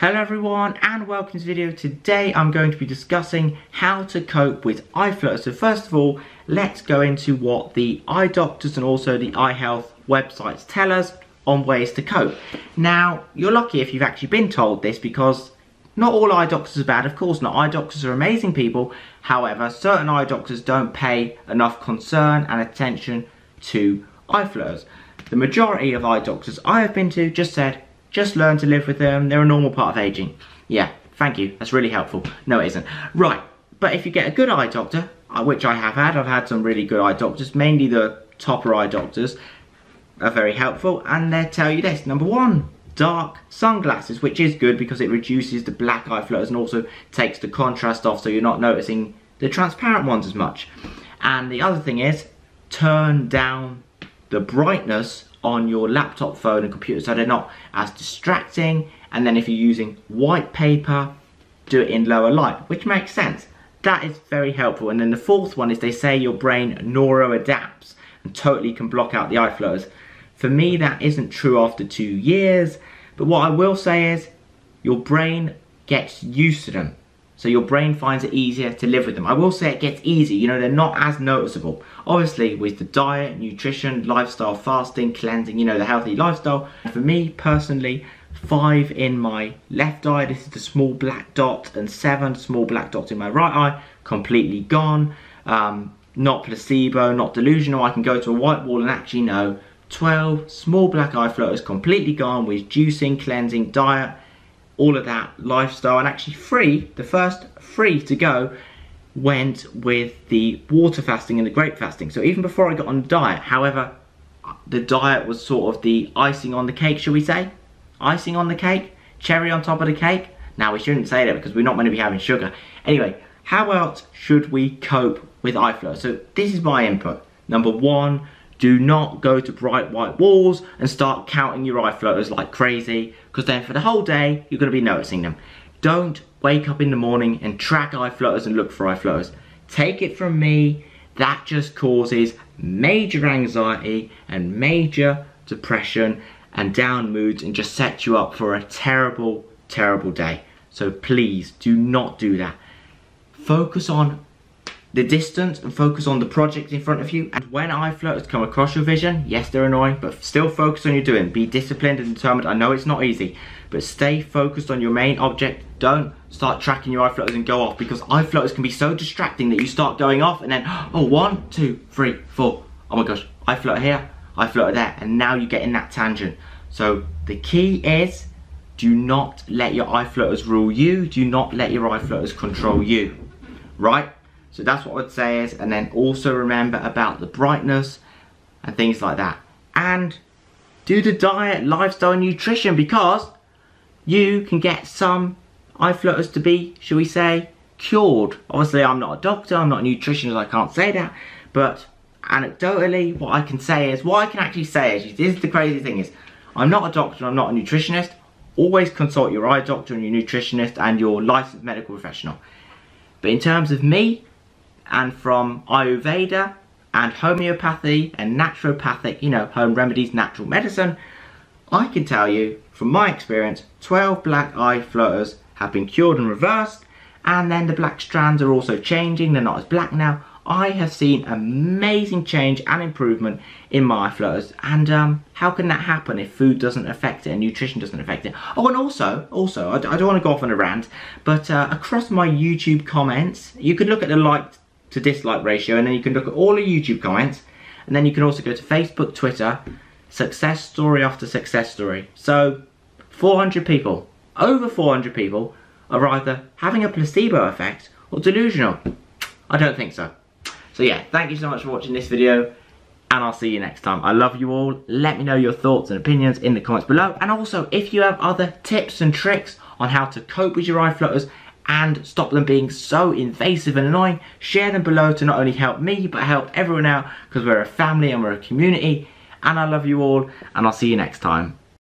Hello everyone and welcome to the video. Today I'm going to be discussing how to cope with eye flutter. So first of all, let's go into what the eye doctors and also the eye health websites tell us on ways to cope. Now, you're lucky if you've actually been told this, because not all eye doctors are bad, of course not. Eye doctors are amazing people. However, certain eye doctors don't pay enough concern and attention to eye flutters. The majority of eye doctors I have been to just said, just learn to live with them, they're a normal part of aging. Yeah, thank you, that's really helpful. No, it isn't. Right, but if you get a good eye doctor, which I have had, I've had some really good eye doctors, mainly the topper eye doctors are very helpful, and they tell you this. Number one, dark sunglasses, which is good because it reduces the black eye flutters and also takes the contrast off, so you're not noticing the transparent ones as much. And the other thing is, turn down the brightness on your laptop, phone and computer so they're not as distracting. And then if you're using white paper, do it in lower light, which makes sense. That is very helpful. And then the fourth one is, they say your brain neuroadapts and totally can block out the eye flutters. For me, that isn't true after 2 years, but what I will say is your brain gets used to them. So your brain finds it easier to live with them. I will say it gets easier, you know, they're not as noticeable. Obviously with the diet, nutrition, lifestyle, fasting, cleansing, you know, the healthy lifestyle. For me personally, 5 in my left eye, this is the small black dot, and 7 small black dots in my right eye, completely gone. Not placebo, not delusional. I can go to a white wall and actually know 12 small black eye flutters completely gone with juicing, cleansing, diet, all of that lifestyle. And actually the first 3 to go went with the water fasting and the grape fasting. So even before I got on the diet, however, the diet was sort of the icing on the cake, shall we say? Icing on the cake, cherry on top of the cake. Now we shouldn't say that because we're not going to be having sugar. Anyway, how else should we cope with eye flutter? So this is my input. Number 1, do not go to bright white walls and start counting your eye flutters like crazy, because then for the whole day you're going to be noticing them. Don't wake up in the morning and track eye flutters and look for eye flutters. Take it from me, that just causes major anxiety and major depression and down moods and just sets you up for a terrible, terrible day. So please do not do that. Focus on the distance and focus on the project in front of you. And when eye flutters come across your vision, yes, they're annoying, but still focus on your doing. Be disciplined and determined. I know it's not easy, but stay focused on your main object. Don't start tracking your eye flutters and go off, because eye flutters can be so distracting that you start going off and then, oh, 1, 2, 3, 4. Oh my gosh, eye flutter here, eye flutter there, and now you get in that tangent. So the key is, do not let your eye flutters rule you. Do not let your eye flutters control you, right? So that's what I'd say is, and then also remember about the brightness and things like that. And do the diet, lifestyle, nutrition, because you can get some eye flutters to be, shall we say, cured. Obviously I'm not a doctor, I'm not a nutritionist, I can't say that, but anecdotally what I can say is, what I can actually say is, this is the crazy thing is, I'm not a doctor, I'm not a nutritionist. Always consult your eye doctor and your nutritionist and your licensed medical professional. But in terms of me, and from Ayurveda and homeopathy and naturopathic, you know, home remedies, natural medicine, I can tell you from my experience, 12 black eye flutters have been cured and reversed, and then the black strands are also changing, they're not as black now. I have seen amazing change and improvement in my eye flutters, and how can that happen if food doesn't affect it and nutrition doesn't affect it? Oh, and also, I don't want to go off on a rant, but across my YouTube comments, you could look at the like to dislike ratio, and then you can look at all the YouTube comments, and then you can also go to Facebook, Twitter, success story after success story. So 400 people, over 400 people are either having a placebo effect or delusional. I don't think so. So yeah, thank you so much for watching this video, and I'll see you next time. I love you all. Let me know your thoughts and opinions in the comments below, and also if you have other tips and tricks on how to cope with your eye flutters and stop them being so invasive and annoying, share them below to not only help me, but help everyone out, because we're a family and we're a community. And I love you all, and I'll see you next time.